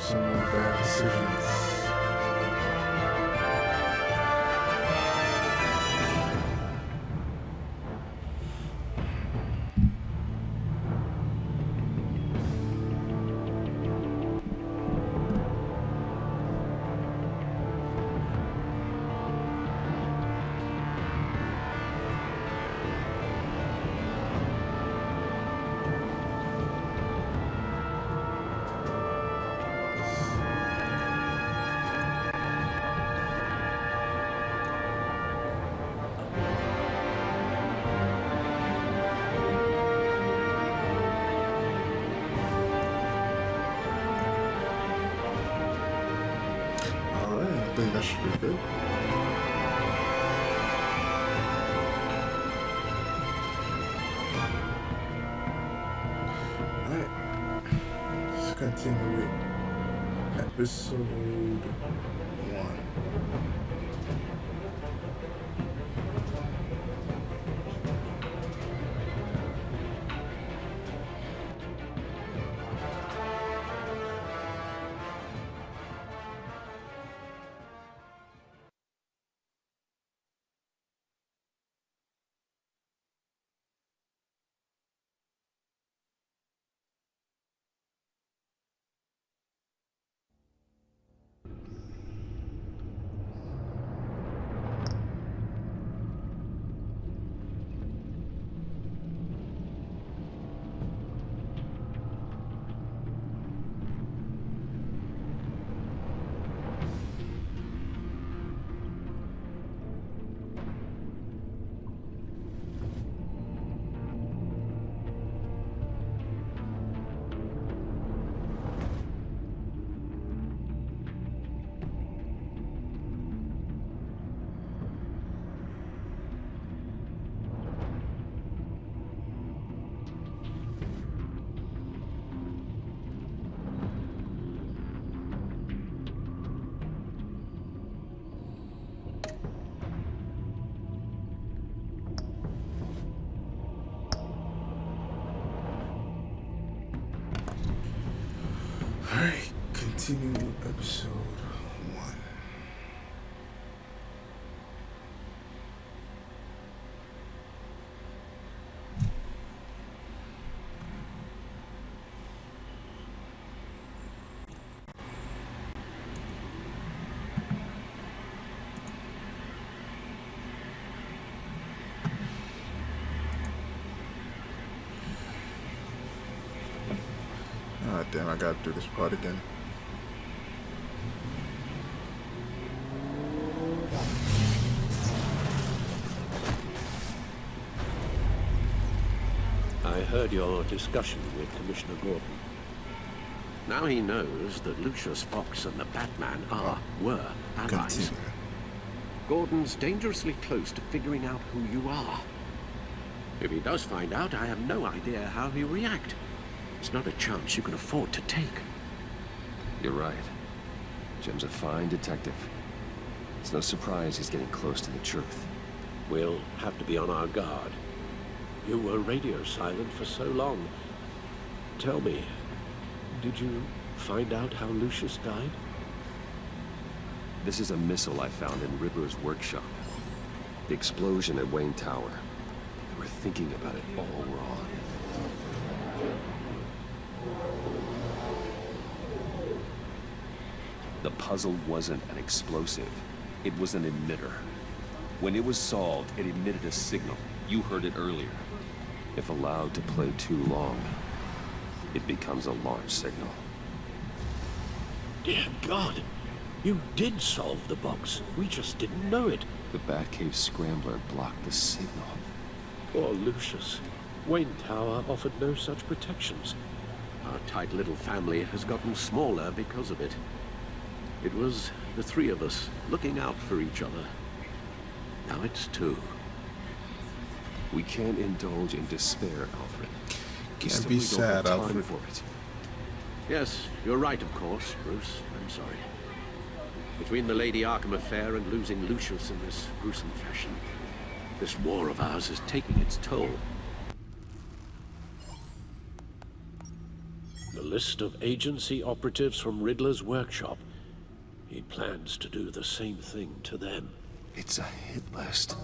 some more bad decisions. I think that should be good. Alright, let's continue with episode 1. Alright, continue episode 1. Ah, damn, I gotta do this part again. I heard your discussion with Commissioner Gordon. Now he knows that Lucius Fox and the Batman were allies. Continue. Gordon's dangerously close to figuring out who you are. If he does find out, I have no idea how he'll react. It's not a chance you can afford to take. You're right. Jim's a fine detective. It's no surprise he's getting close to the truth. We'll have to be on our guard. You were radio silent for so long. Tell me, did you find out how Lucius died? This is a missile I found in Riddler's workshop. The explosion at Wayne Tower. They were thinking about it all wrong. The puzzle wasn't an explosive. It was an emitter. When it was solved, it emitted a signal. You heard it earlier. If allowed to play too long, it becomes a launch signal. Dear God! You did solve the box. We just didn't know it. The Batcave Scrambler blocked the signal. Poor Lucius. Wayne Tower offered no such protections. Our tight little family has gotten smaller because of it. It was the three of us looking out for each other. Now it's two. We can't indulge in despair, Alfred. Can't be sad, Alfred. For it. Yes, you're right, of course, Bruce. I'm sorry. Between the Lady Arkham affair and losing Lucius in this gruesome fashion, this war of ours is taking its toll. A list of agency operatives from Riddler's workshop. He plans to do the same thing to them. It's a hit list.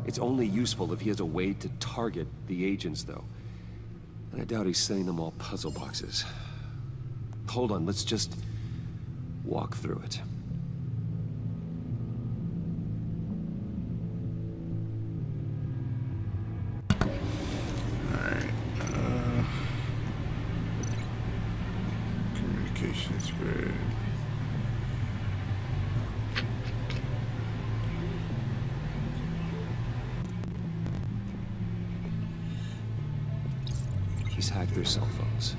It's only useful if he has a way to target the agents, though. And I doubt he's sending them all puzzle boxes. Hold on, let's just walk through it. Alright, communication spread. He's hacked their cell phones.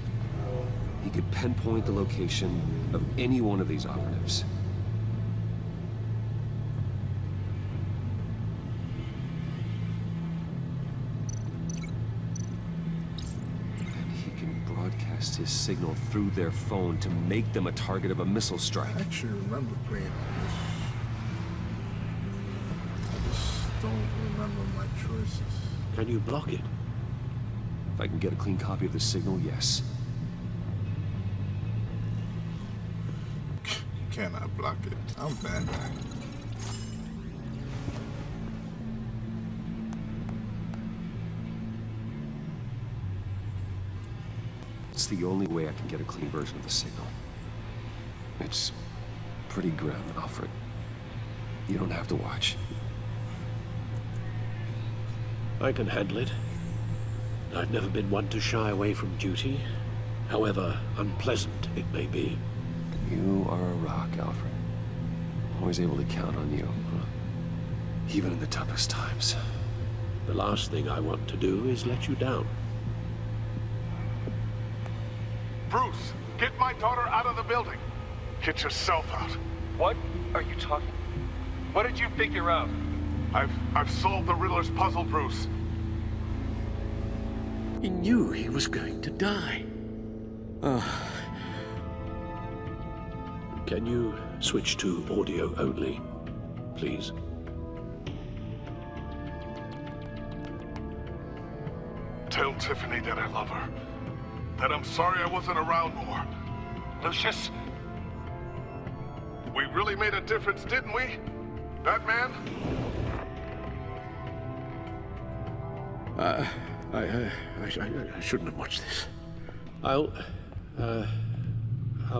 He could pinpoint the location of any one of these operatives. And he can broadcast his signal through their phone to make them a target of a missile strike. I actually remember playing this. I just don't remember my choices. Can you block it? If I can get a clean copy of the signal, yes. Can I block it? I'm bad. It's the only way I can get a clean version of the signal. It's pretty grim, Alfred. You don't have to watch. I can handle it. I've never been one to shy away from duty, however unpleasant it may be. You are a rock, Alfred. Always able to count on you, even in the toughest times. The last thing I want to do is let you down. Bruce, get my daughter out of the building. Get yourself out. What are you talking? What did you figure out? I've solved the Riddler's puzzle, Bruce. He knew he was going to die. Can you switch to audio only, please? Tell Tiffany that I love her. That I'm sorry I wasn't around more. Lucius, we really made a difference, didn't we? Batman? I shouldn't have watched this. I'll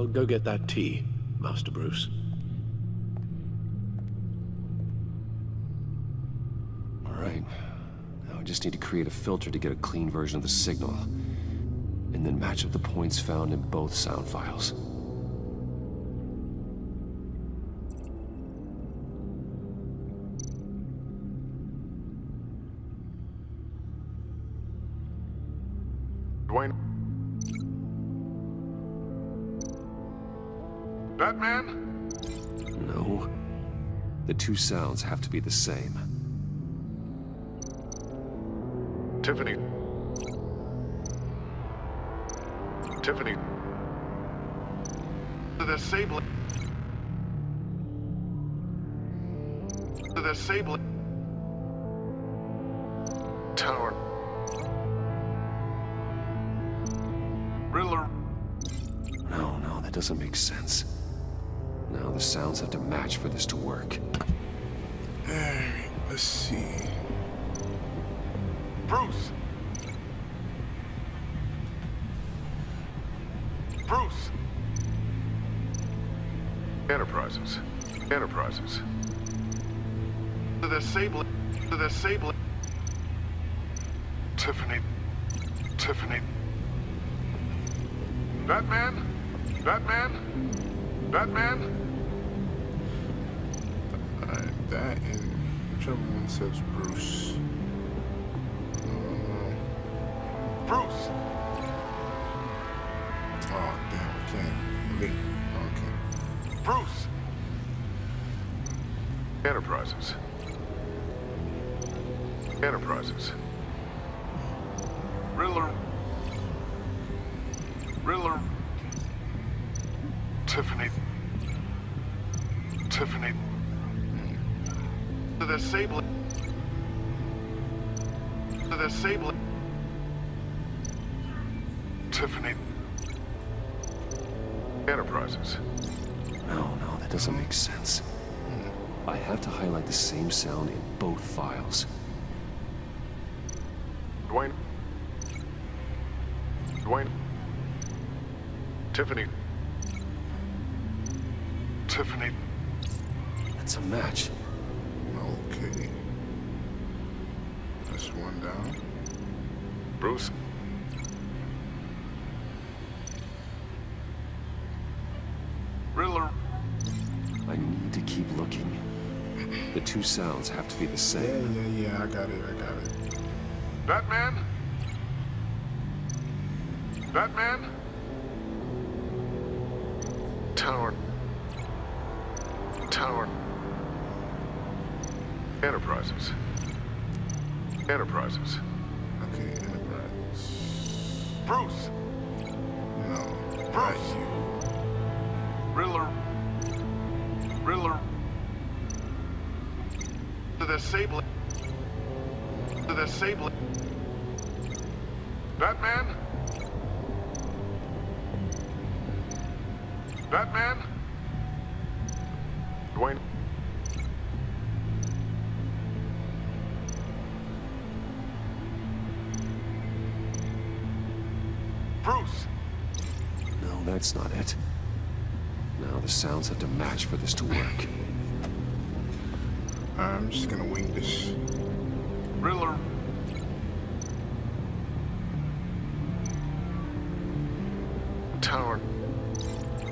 go get that tea, Master Bruce. All right. Now I just need to create a filter to get a clean version of the signal, and then match up the points found in both sound files. Dwayne? Batman? No. The two sounds have to be the same. Tiffany. Tiffany. The sable. The sable. Tower. Riddler. No, that doesn't make sense. Now the sounds have to match for this to work. Alright, let's see. Bruce. Bruce. Enterprises. Enterprises. The sable. The sable. Tiffany. Tiffany. Batman? Batman? Batman? Alright, that and whichever one says Bruce. Bruce! Oh, damn, I can't leave. Okay. Bruce! Enterprises. Enterprises. Riddler. Riddler. Tiffany. Tiffany. The sable. The sable. Tiffany. Enterprises. No, that doesn't make sense. I have to highlight the same sound in both files. Dwayne. Tiffany. That's a match. Okay. That's one down. Bruce. Riddler. I need to keep looking. The two sounds have to be the same. Yeah, I got it. Batman? Batman? Tower. Enterprises. Okay, Enterprise. Bruce! No. Bruce! Not you. Riddler. To the sable. Batman? Dwayne. Bruce! No, that's not it. Now the sounds have to match for this to work. I'm just gonna wing this. Riddler. Tower.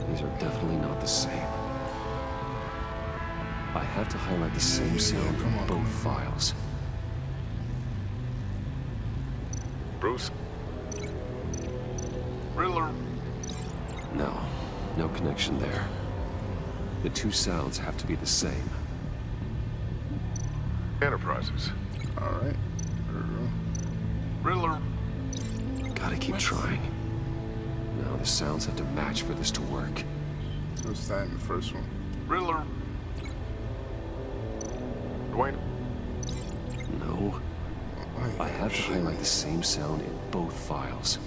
These are definitely not the same. I have to highlight the same sound come in on. both files. Bruce. Riddler. No connection there. The two sounds have to be the same. Enterprises. Alright. Riddler. Gotta keep trying. Now the sounds have to match for this to work. So it's that in the first one. Riddler. Dwayne. No. Oh, I have to highlight the same sound in both files.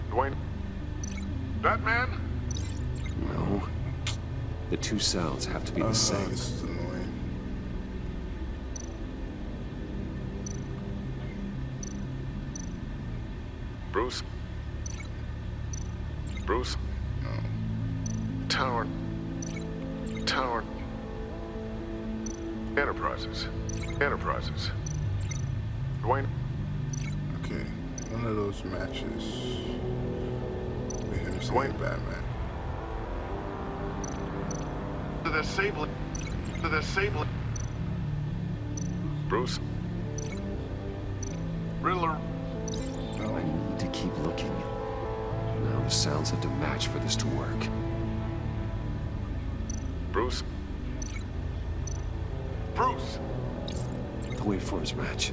Dwayne. Batman? No. The two sounds have to be the same. This is annoying. Bruce. No. Tower. Enterprises. Dwayne. Okay. One of those matches with him saying Batman. To the sable. Bruce. Riddler. No. I need to keep looking. Now the sounds have to match for this to work. Bruce. The waveforms match.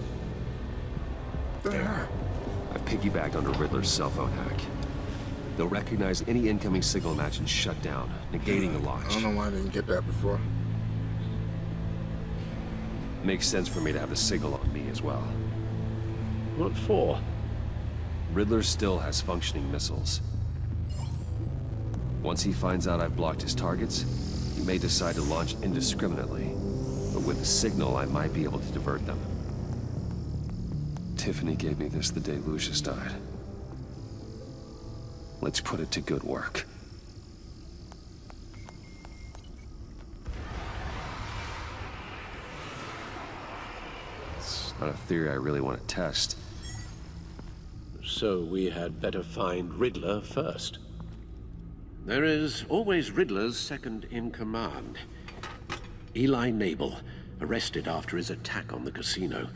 There. I've piggybacked onto Riddler's cell phone hack. They'll recognize any incoming signal match and shut down, negating the I launch. don't know why I didn't get that before. Makes sense for me to have the signal on me as well. What for? Riddler still has functioning missiles. Once he finds out I've blocked his targets, he may decide to launch indiscriminately. But with the signal, I might be able to divert them. Tiffany gave me this the day Lucius died. Let's put it to good work. It's not a theory I really want to test. So we had better find Riddler first. There is always Riddler's second in command. Eli Nabel, arrested after his attack on the casino.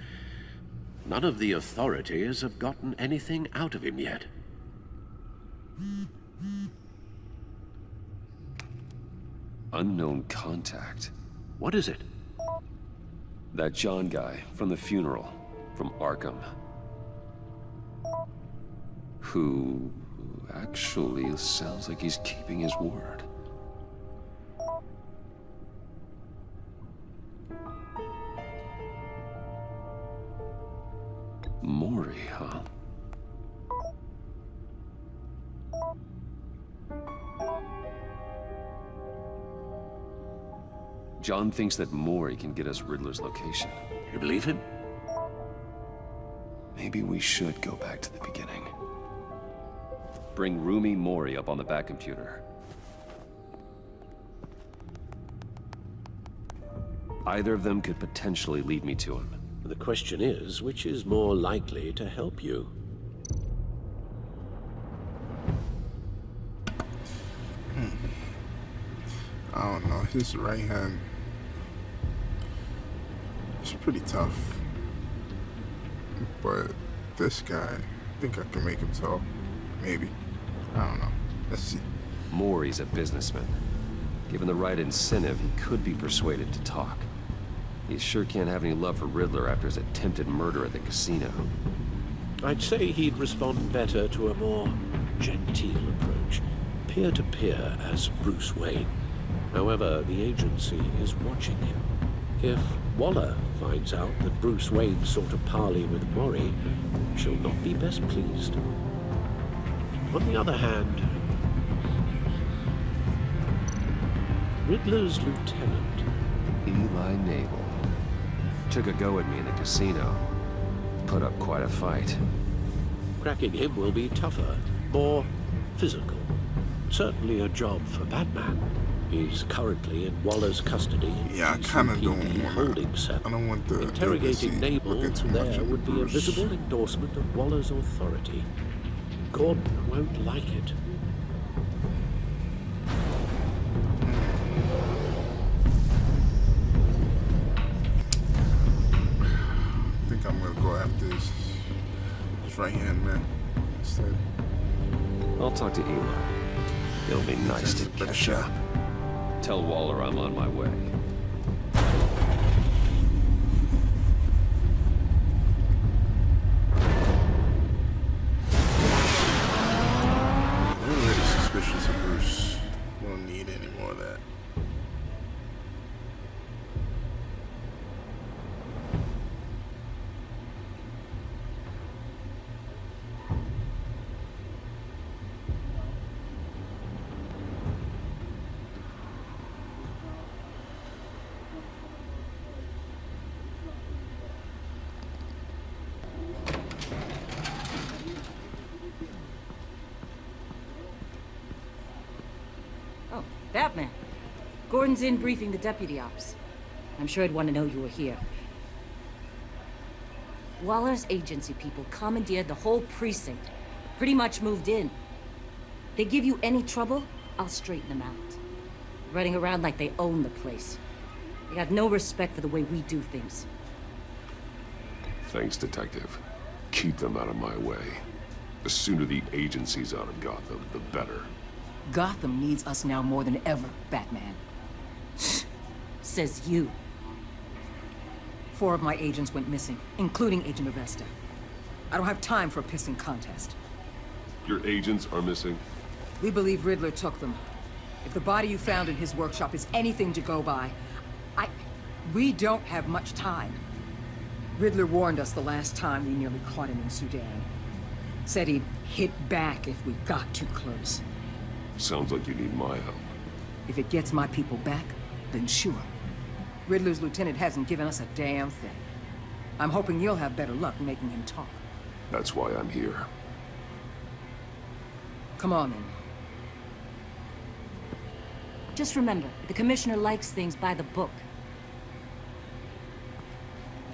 None of the authorities have gotten anything out of him yet. Unknown contact. What is it? That John guy from the funeral, from Arkham. Who actually sounds like he's keeping his word. Maury, huh? John thinks that Maury can get us Riddler's location. You believe him? Maybe we should go back to the beginning. Bring Rumi Maury up on the back computer. Either of them could potentially lead me to him. The question is, which is more likely to help you? I don't know. His right hand is pretty tough. But this guy, I think I can make him talk. Maybe. I don't know. Let's see. Maury's a businessman. Given the right incentive, he could be persuaded to talk. He sure can't have any love for Riddler after his attempted murder at the casino. I'd say he'd respond better to a more genteel approach, peer-to-peer as Bruce Wayne. However, the agency is watching him. If Waller finds out that Bruce Wayne sought a parley with Maury, she'll not be best pleased. On the other hand, Riddler's lieutenant, Eli Nabel, took a go at me in the casino. Put up quite a fight. cracking him will be tougher, more physical. Certainly a job for Batman. He's currently in Waller's custody. Yeah, I kind of don't CPD want holding cell. I don't want the Interrogating Nabel looking too much there into would be a Bruce. visible endorsement of Waller's authority. Gordon won't like it. I think I'm gonna go after his right hand man instead. I'll talk to Eli. It'll be nice to Better catch shot. up. Tell Waller I'm on my way. I'm already suspicious of Bruce. We don't need any more of that. Oh, Batman. Gordon's in briefing the deputy ops. I'm sure he'd want to know you were here. Waller's agency people commandeered the whole precinct. Pretty much moved in. They give you any trouble, I'll straighten them out. Running around like they own the place. They have no respect for the way we do things. Thanks, Detective. Keep them out of my way. The sooner the agency's out of Gotham, the better. Gotham needs us now more than ever, Batman. Says you. 4 of my agents went missing, including Agent Avesta. I don't have time for a pissing contest. Your agents are missing? We believe Riddler took them. If the body you found in his workshop is anything to go by, we don't have much time. Riddler warned us the last time we nearly caught him in Sudan. Said he'd hit back if we got too close. Sounds like you need my help. If it gets my people back, then sure. Riddler's lieutenant hasn't given us a damn thing. I'm hoping you'll have better luck making him talk. That's why I'm here. Come on, then. Just remember, the commissioner likes things by the book.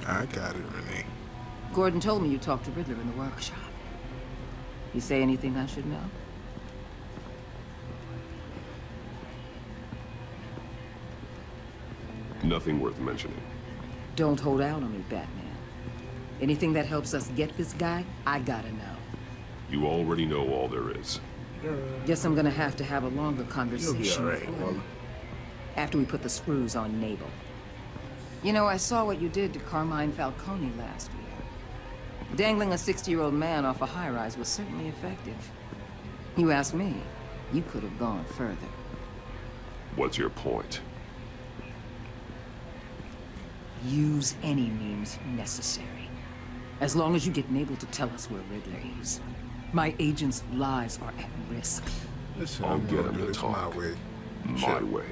I got it, Renee. Gordon told me you talked to Riddler in the workshop. You say anything I should know? Nothing worth mentioning. Don't hold out on me, Batman. Anything that helps us get this guy, I gotta know. You already know all there is. Guess I'm gonna have to have a longer You'll conversation be alright, with him Waller. after we put the screws on Nabel. You know, I saw what you did to Carmine Falcone last year. Dangling a 60-year-old man off a high-rise was certainly effective. You ask me, you could have gone further. What's your point? Use any means necessary. As long as you get Mabel to tell us where Riddler is. My agents' lives are at risk. Listen, I'll I'm get gonna him do to this my talk. way. My Shit. way,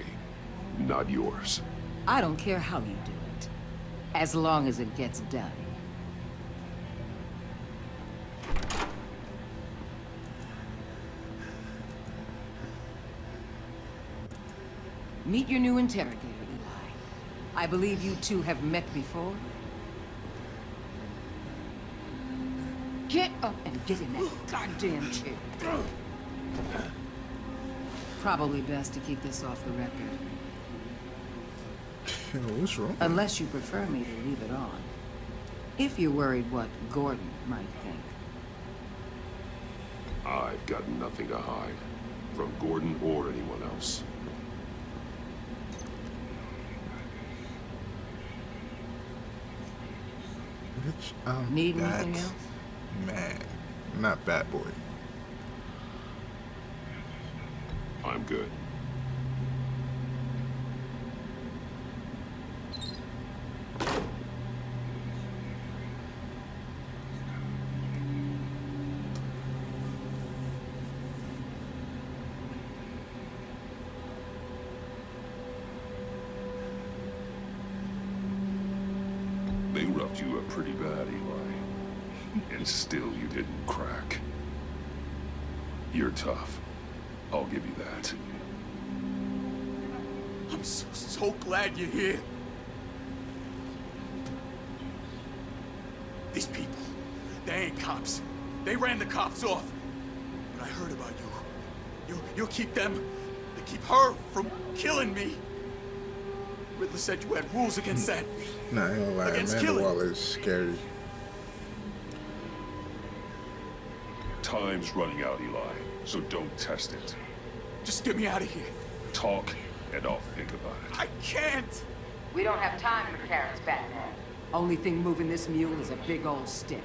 not yours. I don't care how you do it, as long as it gets done. Meet your new interrogator, Eli. I believe you two have met before. Get up and get in that goddamn chair. Probably best to keep this off the record. Yo, what's wrong? Unless you prefer me to leave it on. If you're worried what Gordon might think. I've got nothing to hide. From Gordon or anyone else. Bitch, I'm Need that anything else? man. Not bad boy. I'm good. They roughed you up pretty bad, Eli. And still you didn't crack. You're tough. I'll give you that. I'm so glad you're here. These people, they ain't cops. They ran the cops off. But I heard about you. You'll keep them, to keep her from killing me. Riddler said you had rules against that. Nah, I ain't gonna lie. Against Amanda killing. Waller is scary. Time's running out, Eli, so don't test it. Just get me out of here. Talk, and I'll think about it. I can't. We don't have time for carrots, Batman. Only thing moving this mule is a big old stick.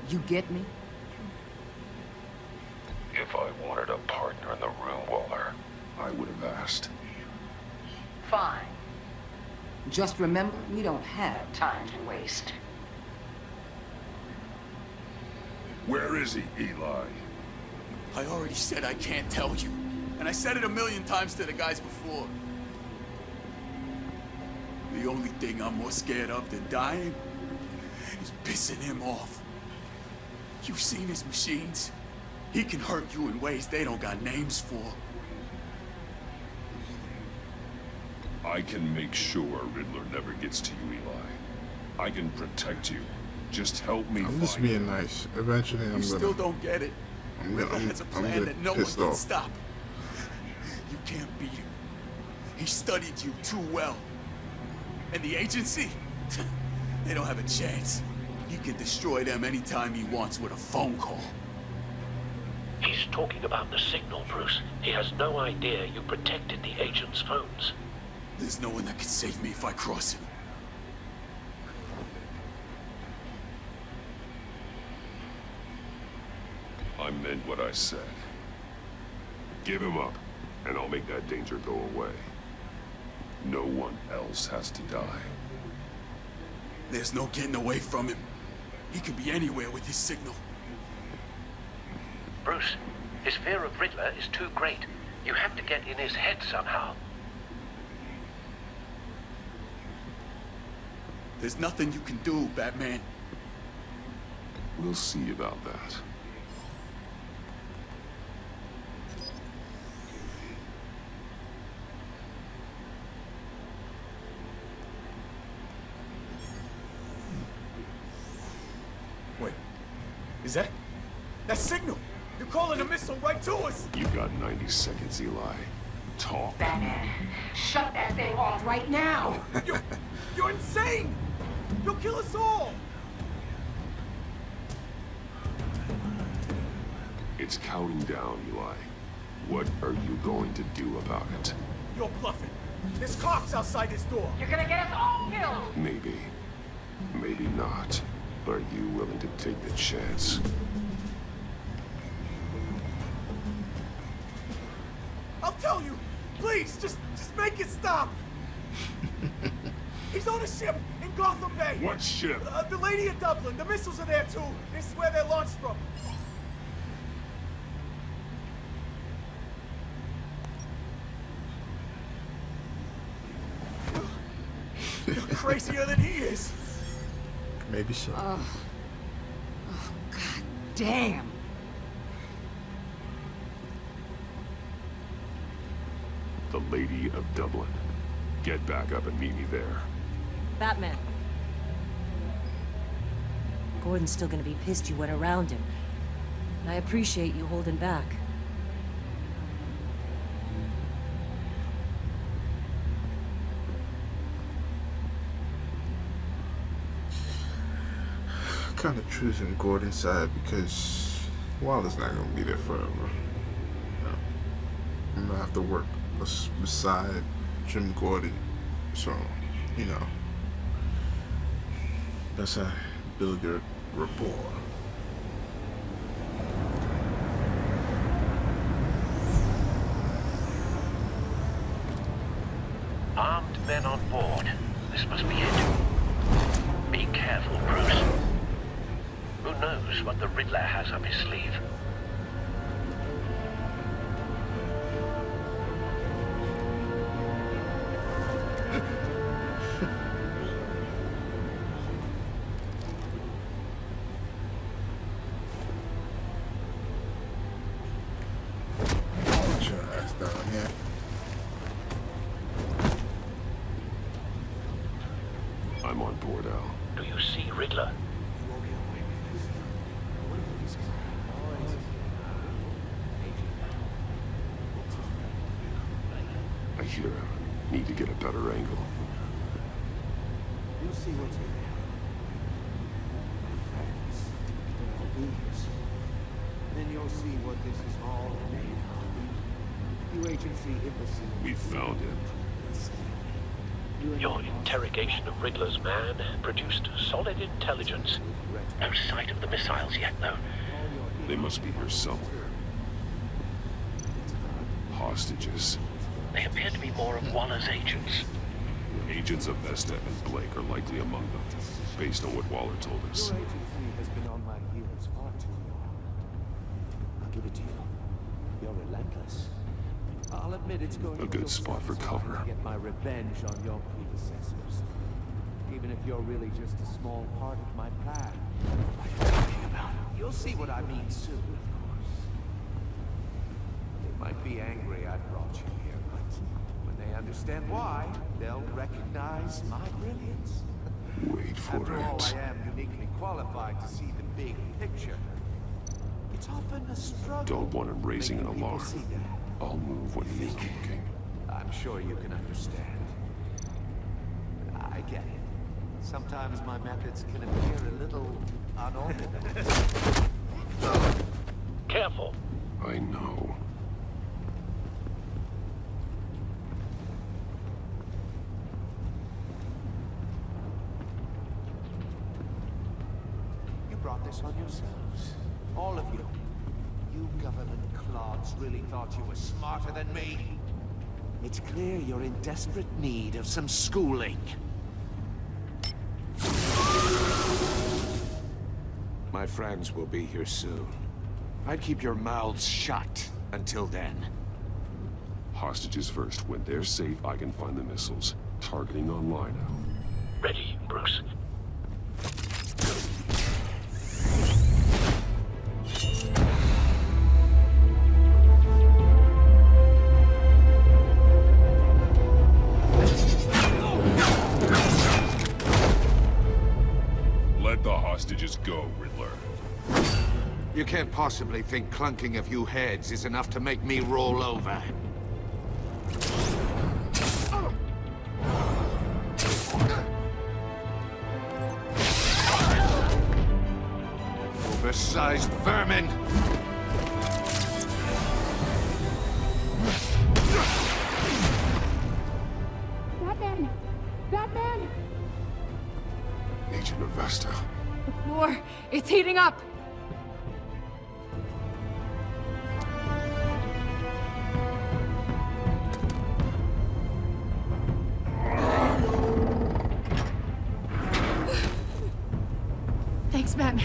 You get me? If I wanted a partner in the room, Waller, I would have asked. Fine. Just remember, we don't have time to waste. Where is he, Eli? I already said I can't tell you. And I said it a million times to the guys before. The only thing I'm more scared of than dying is pissing him off. You've seen his machines. He can hurt you in ways they don't got names for. I can make sure Riddler never gets to you, Eli. I can protect you. Just help me I'm just find being him. nice. Eventually, You I'm still gonna. don't get it. Riddler has a I'm plan gonna that no one pissed can off. stop. You can't beat him. He studied you too well. And the agency? They don't have a chance. He can destroy them anytime he wants with a phone call. He's talking about the signal, Bruce. He has no idea you protected the agent's phones. There's no one that can save me if I cross him. I meant what I said. Give him up, and I'll make that danger go away. No one else has to die. There's no getting away from him. He could be anywhere with his signal. Bruce, his fear of Riddler is too great. You have to get in his head somehow. There's nothing you can do, Batman. We'll see about that. Wait, is that signal? You're calling a missile right to us! You got 90 seconds, Eli. Talk. Batman, shut that thing off right now! You're insane! You'll kill us all! It's counting down, Eli. What are you going to do about it? You're bluffing. There's cops outside this door. You're gonna get us all killed! Maybe. Maybe not. Are you willing to take the chance? I'll tell you. Please, just make it stop. He's on a ship in Gotham Bay! What ship? The Lady of Dublin. The missiles are there too. This is where they're launched from. You're crazier than he is. Maybe so. God damn. The Lady of Dublin. Get back up and meet me there. Batman. Gordon's still gonna be pissed you went around him. And I appreciate you holding back. Kind of choosing Gordon's side because Waller's not gonna be there forever. I'm gonna have to work beside Jim Gordon, so you know that's how I build your rapport. Armed men on board. This must be it. Be careful, Bruce. Who knows what the Riddler has up his sleeve? Get your ass down here. I'm on board, Al. Do you see Riddler? I hear him. Need to get a better angle. You'll see what's in there. Friends, leaders. Then you'll see what this is all made of. You agency imbecile. We found him. Your interrogation of Riddler's man produced solid intelligence. No sight of the missiles yet, though. They must be here somewhere. Hostages. They appear to be more of Waller's agents. Agents of Vesta and Blake are likely among them, based on what Waller told us. Your agency has been on my heels far too long. I'll give it to you. You're relentless. I'll admit it's going A to good feel spot for satisfying cover. to get my revenge on your predecessors. Even if you're really just a small part of my plan. Like I'm talking about. You'll see what I mean soon, of course. They might be angry I brought you here, but when they understand why, they'll recognize my brilliance. Wait for After all, it. I am uniquely qualified to see the big picture. It's often a struggle. Don't want him raising an making people alarm. see that. I'll move when he's looking. I'm sure you can understand. I get it. Sometimes my methods can appear a little unorthodox. Careful. I know. You brought this on yourselves. All of you. You government clods really thought you were smarter than me. It's clear you're in desperate need of some schooling. My friends will be here soon. I'd keep your mouths shut until then. Hostages first. When they're safe, I can find the missiles. Targeting online now. Ready, Bruce. Let the hostages go, Riddler. You can't possibly think clunking a few heads is enough to make me roll over. Oversized vermin! Batman! Batman! Agent of Vesta. The floor, it's heating up! Batman.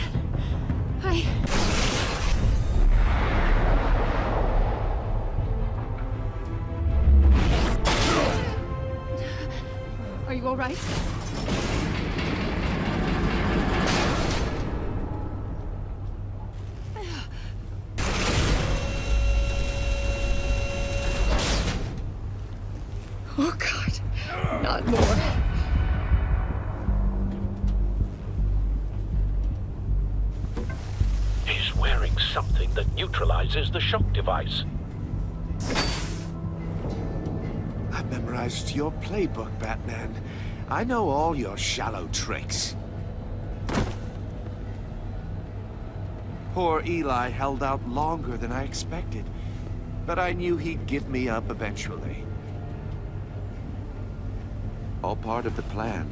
Are you all right? Oh, God. Not more. He's wearing something that neutralizes the shock device. I've memorized your playbook, Batman. I know all your shallow tricks. Poor Eli held out longer than I expected, but I knew he'd give me up eventually. All part of the plan.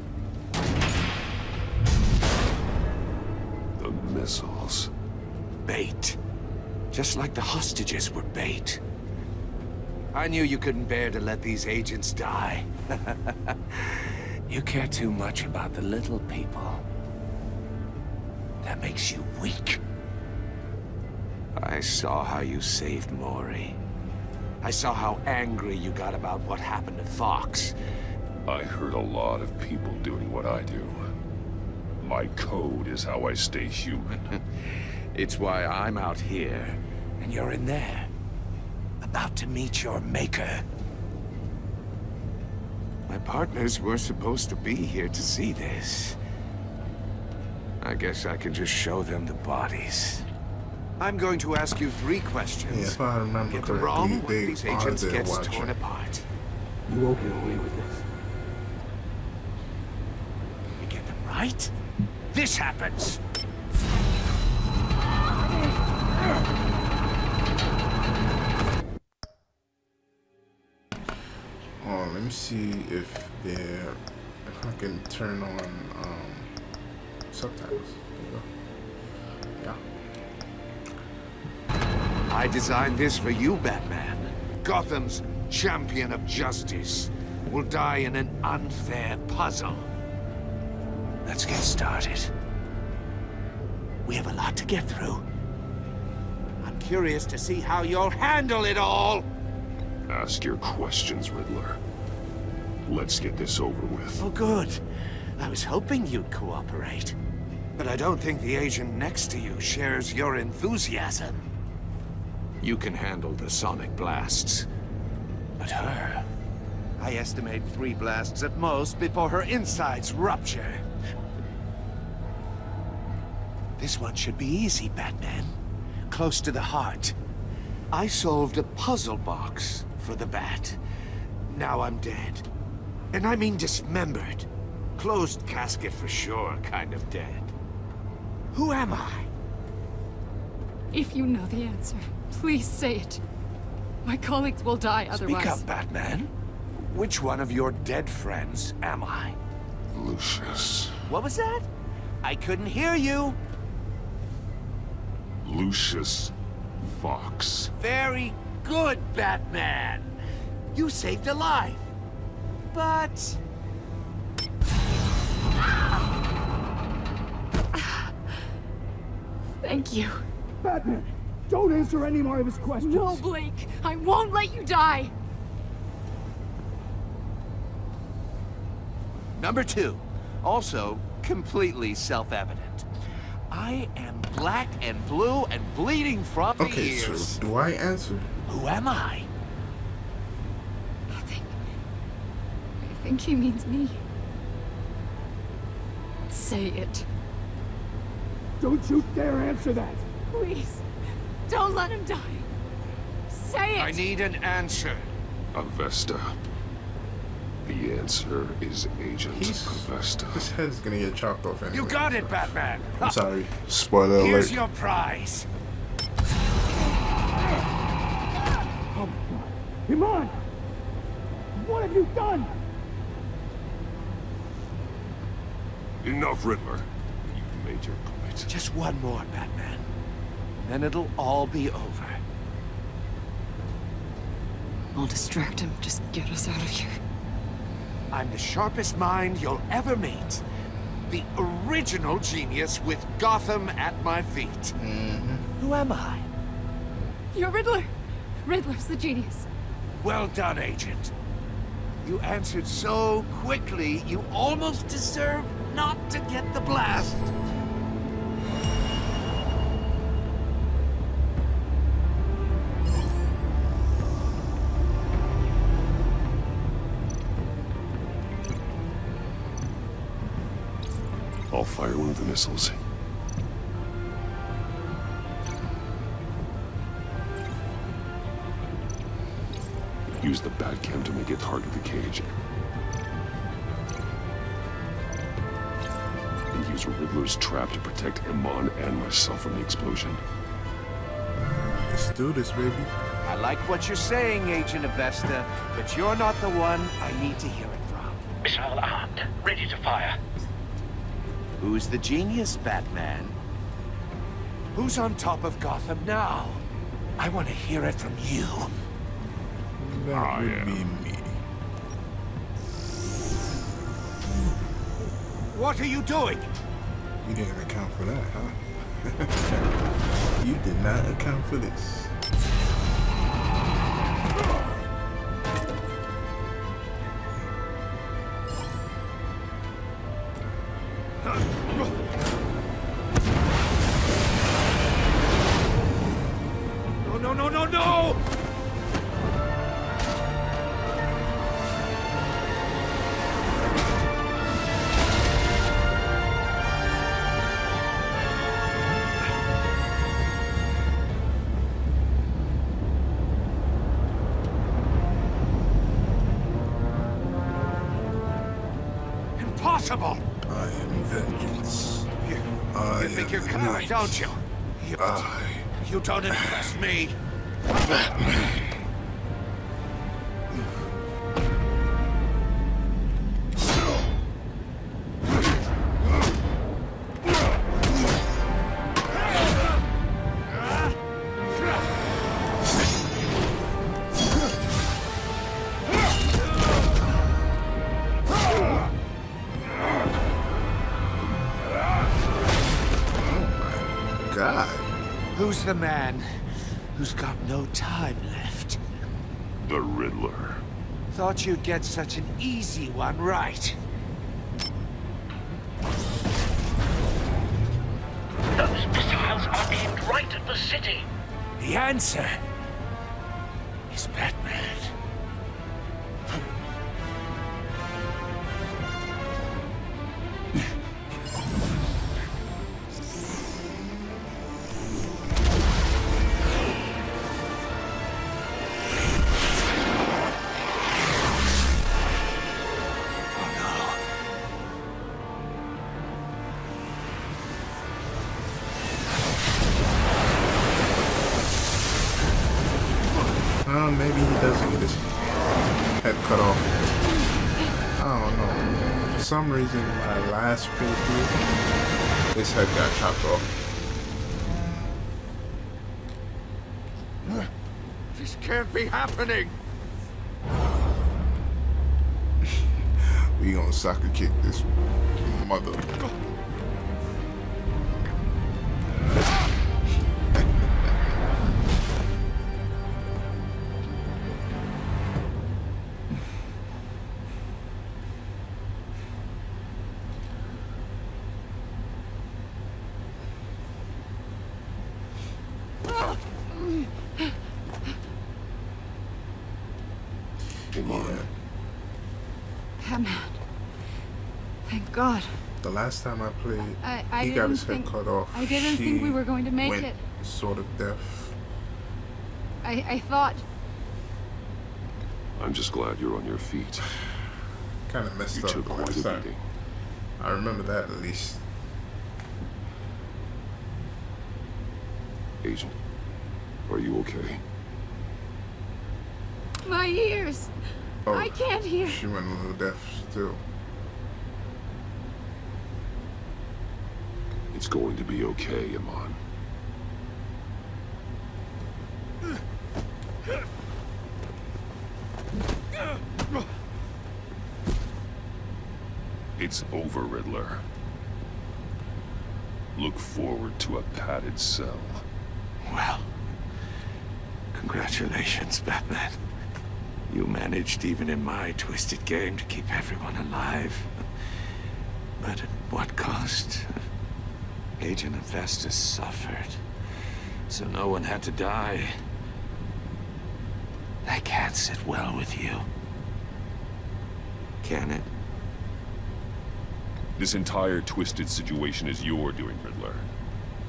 The missiles. Bait. Just like the hostages were bait. I knew you couldn't bear to let these agents die. You care too much about the little people. That makes you weak. I saw how you saved Maury. I saw how angry you got about what happened to Fox. I heard a lot of people doing what I do. My code is how I stay human. It's why I'm out here, and you're in there. About to meet your maker. My partners were supposed to be here to see this. I guess I can just show them the bodies. I'm going to ask you 3 questions. Yeah, if I remember Get them wrong, correctly, one of these they are agents there gets watching. torn apart. You won't get away with this. You get them right, this happens. Oh, let me see if I can turn on subtitles. There you go. Yeah. I designed this for you, Batman. Gotham's champion of justice will die in an unfair puzzle. Let's get started. We have a lot to get through. I'm curious to see how you'll handle it all. Ask your questions, Riddler. Let's get this over with. Oh, good. I was hoping you'd cooperate. But I don't think the agent next to you shares your enthusiasm. You can handle the sonic blasts. But her... I estimate 3 blasts at most before her insides rupture. This one should be easy, Batman. Close to the heart. I solved a puzzle box for the Bat. Now I'm dead. And I mean dismembered. Closed casket for sure, kind of dead. Who am I? If you know the answer, please say it. My colleagues will die otherwise. Speak up, Batman. Which one of your dead friends am I? Lucius. What was that? I couldn't hear you. Lucius Fox. Very good, Batman. You saved a life. But... Thank you. Batman, don't answer any more of his questions. No, Blake. I won't let you die. Number 2. Also completely self-evident. I am black and blue and bleeding from the Okay, ears. so do I answer? Who am I? I think he means me. Say it. Don't you dare answer that. Please. Don't let him die. Say it. I need an answer. Avesta. The answer is Agent Avesta. His head's gonna get chopped off anyway. You got it, Batman. I'm sorry. Spoiler alert. Here's your prize. Oh, Iman! What have you done? Enough, Riddler. You've made your point. Just one more, Batman. Then it'll all be over. I'll distract him. Just get us out of here. I'm the sharpest mind you'll ever meet. The original genius with Gotham at my feet. Who am I? You're Riddler. Riddler's the genius. Well done, Agent. You answered so quickly, you almost deserve not to get the blast. I'll fire one of the missiles. Use the Batcam to make it target the cage. And use Riddler's trap to protect Iman and myself from the explosion. Let's do this, baby. I like what you're saying, Agent Avesta, but you're not the one I need to hear it from. Missile armed, ready to fire. Who's the genius, Batman? Who's on top of Gotham now? I want to hear it from you. That would be me. What are you doing? You didn't account for that, huh? You did not account for this. No, no, no, no, no! Impossible! I am vengeance. You think you're clever, don't you? You don't impress me. God. Who's the man who's got no time left? The Riddler. Thought you'd get such an easy one right. Those missiles are aimed right at the city. The answer is Batman. Maybe he doesn't get his head cut off. I don't know. For some reason, my last playthrough, his head got chopped off. This can't be happening. We gonna soccer kick this mother. Batman. Thank God. The last time I played, I he got his didn't head cut off. I didn't think we were going to make went it. Sort of deaf. I thought... I'm just glad you're on your feet. Kind of messed You up took the quite last a time. beating. I remember that at least. Agent, are you okay? My ears! Oh, I can't hear. She went a little deaf still. It's going to be okay, Iman. It's over, Riddler. Look forward to a padded cell. Well, congratulations, Batman. You managed, even in my twisted game, to keep everyone alive. But at what cost? Agent Investus suffered, so no one had to die. That can't sit well with you. Can it? This entire twisted situation is your doing, Riddler.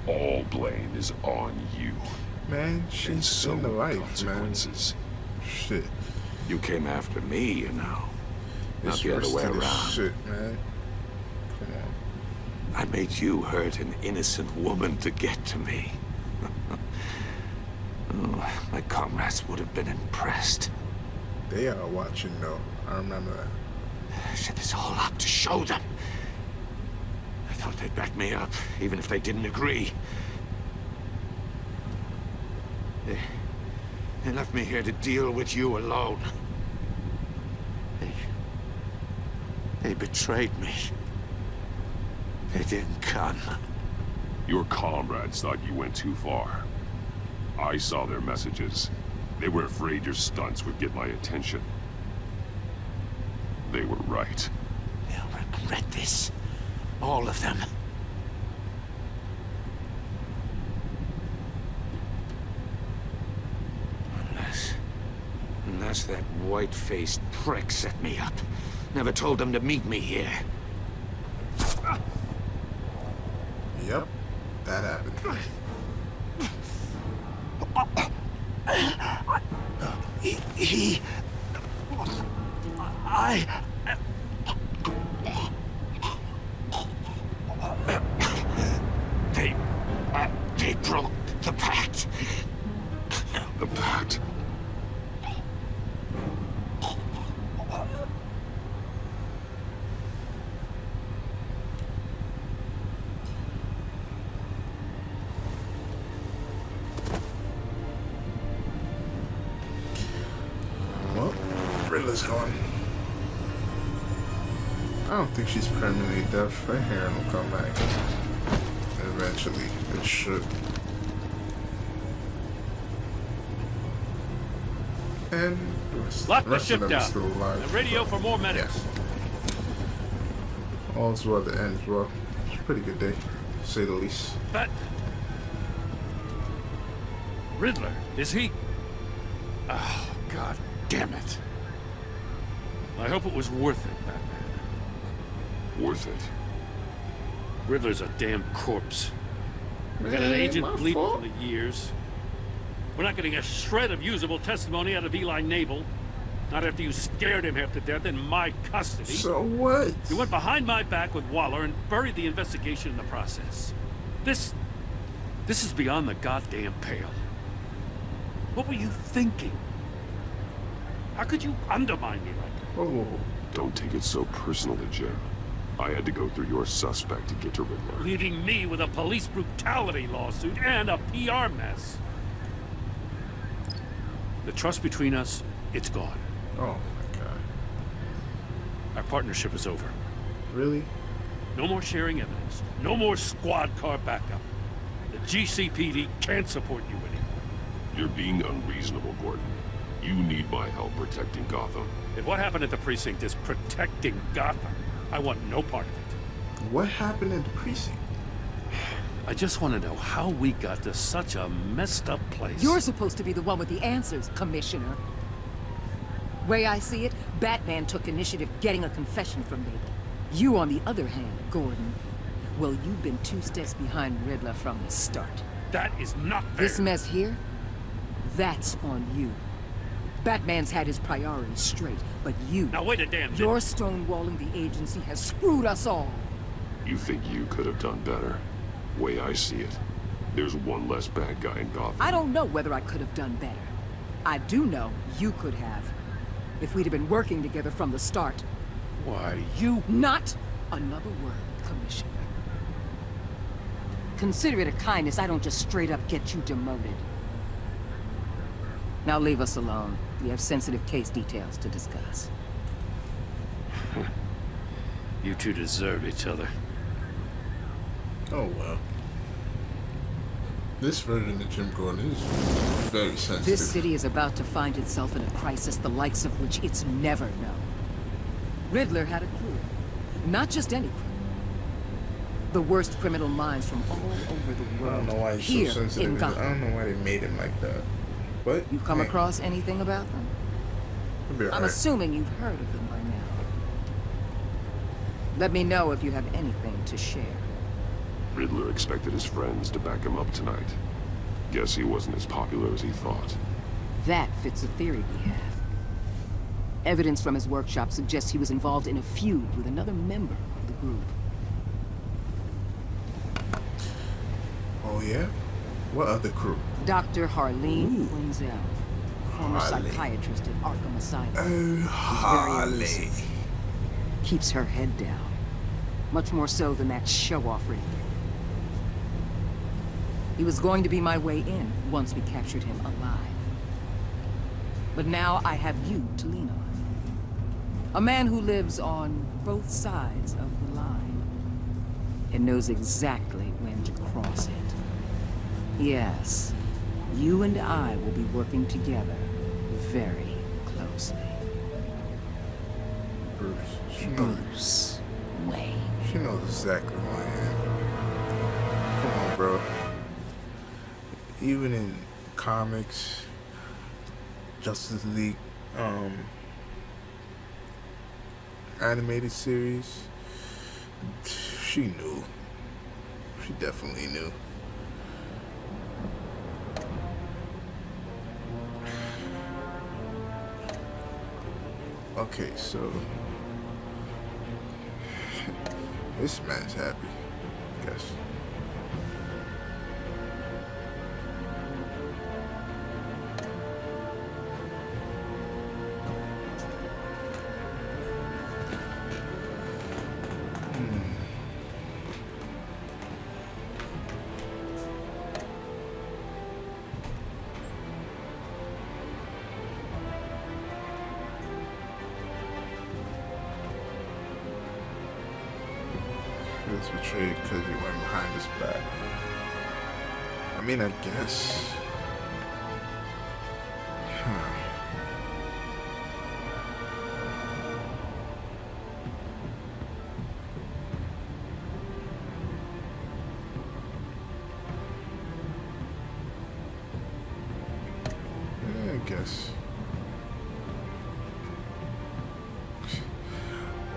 All blame is on you. Man, And she's so in the are life, man. consequences. Shit. You came after me, you know. Not It's the other worse way to this around. shit, man. Come on. I made you hurt an innocent woman to get to me. Oh, my comrades would have been impressed. They are watching though. I remember that. I set this all up to show them. I thought they'd back me up, even if they didn't agree. They left me here to deal with you alone. They betrayed me. They didn't come. Your comrades thought you went too far. I saw their messages. They were afraid your stunts would get my attention. They were right. They'll regret this. All of them. Unless that white-faced prick set me up. Never told them to meet me here. Yep. That happened. They broke the pact. The pact? Well, Riddler's gone. I don't think she's permanently deaf. Her hair will come back. Eventually, it should. And Lock the rest ship of them down. are still alive. And radio for more medics. Yeah. All's well that ends well. It's a pretty good day, to say the least. But Riddler, is he? Oh, God damn it. I hope it was worth it, Batman. Worth it. Riddler's a damn corpse. We got an Man, agent my bleeding fault. from the years. We're not getting a shred of usable testimony out of Eli Nabel. Not after you scared him half to death in my custody. So what? You went behind my back with Waller and buried the investigation in the process. This is beyond the goddamn pale. What were you thinking? How could you undermine me like that? Whoa, whoa, whoa. Don't take it so personally, Jim. I had to go through your suspect to get to Riddler. Leaving me with a police brutality lawsuit and a PR mess. The trust between us, it's gone. Oh my God. Our partnership is over. Really? No more sharing evidence. No more squad car backup. The GCPD can't support you anymore. You're being unreasonable, Gordon. You need my help protecting Gotham. If what happened at the precinct is protecting Gotham, I want no part of it. What happened in the precinct? I just want to know how we got to such a messed up place. You're supposed to be the one with the answers, Commissioner. Way I see it, Batman took initiative getting a confession from me. You, on the other hand, Gordon, well, you've been 2 steps behind Riddler from the start. That is not fair. This mess here, that's on you. Batman's had his priorities straight, but you... Now wait a damn minute. Your stonewalling the agency has screwed us all. You think you could have done better? Way I see it, there's one less bad guy in Gotham. I don't know whether I could have done better. I do know you could have. If we'd have been working together from the start. Why, you... Not another word, Commissioner. Consider it a kindness I don't just straight up get you demoted. Now leave us alone. We have sensitive case details to discuss. You two deserve each other. Oh well. This version of Jim Gordon is very sensitive. This city is about to find itself in a crisis the likes of which it's never known. Riddler had a crew. Not just any crew. The worst criminal minds from all over the world. I don't know why he's here so sensitive. in Gotham. I don't know why they made him like that. But You come across anything about them? it'll be I'm alright. assuming you've heard of them by now. Let me know if you have anything to share. Riddler expected his friends to back him up tonight. Guess he wasn't as popular as he thought. That fits a theory we have. Evidence from his workshop suggests he was involved in a feud with another member of the group. Oh yeah? What other crew? Dr. Harleen Quinzel, former Harley. psychiatrist at Arkham Asylum. Oh, She's Harley. very elusive. Keeps her head down. Much more so than that show-off Riddler. He was going to be my way in once we captured him alive. But now I have you to lean on. A man who lives on both sides of the line and knows exactly when to cross it. Yes, you and I will be working together very closely. Bruce. She knows, Bruce Wayne. she knows exactly who I am. Come on, bro. Even in comics, Justice League, animated series, she knew. She definitely knew. Okay, so this man's happy, I guess. Feels betrayed because he went behind his back. I mean, I guess. Huh. Yeah, I guess.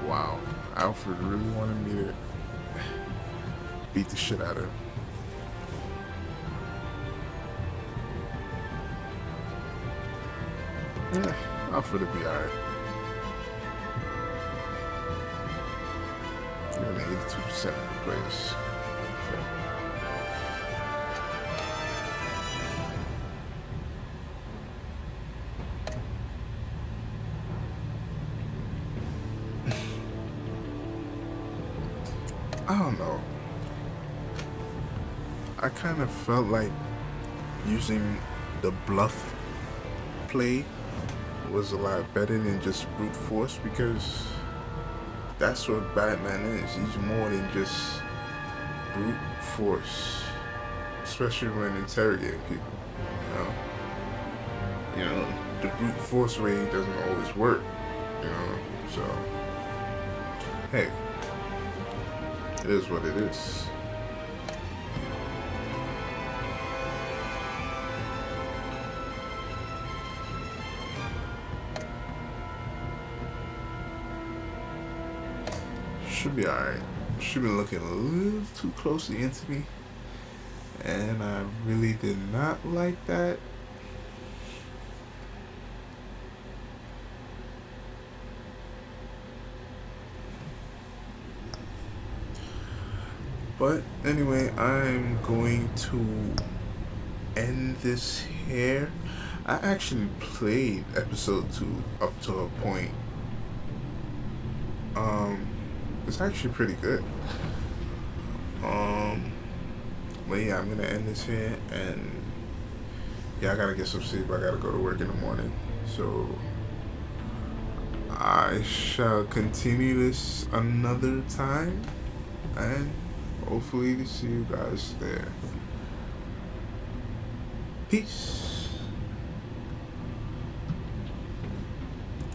Wow, Alfred really wanted me to beat the shit out of him. Yeah, Alfred will be alright. You're only 82% of the players. Okay. I don't know. I kind of felt like using the bluff play was a lot better than just brute force, because that's what Batman is. He's more than just brute force, especially when interrogating people. You know, the brute force way doesn't always work. You know, so hey, it is what it is. Should be alright. She's been looking a little too closely into me, and I really did not like that. But anyway, I'm going to end this here. I actually played episode 2 up to a point. It's actually pretty good. But yeah, I'm gonna end this here, and yeah, I gotta get some sleep. I gotta go to work in the morning, so I shall continue this another time, and hopefully to see you guys there. Peace.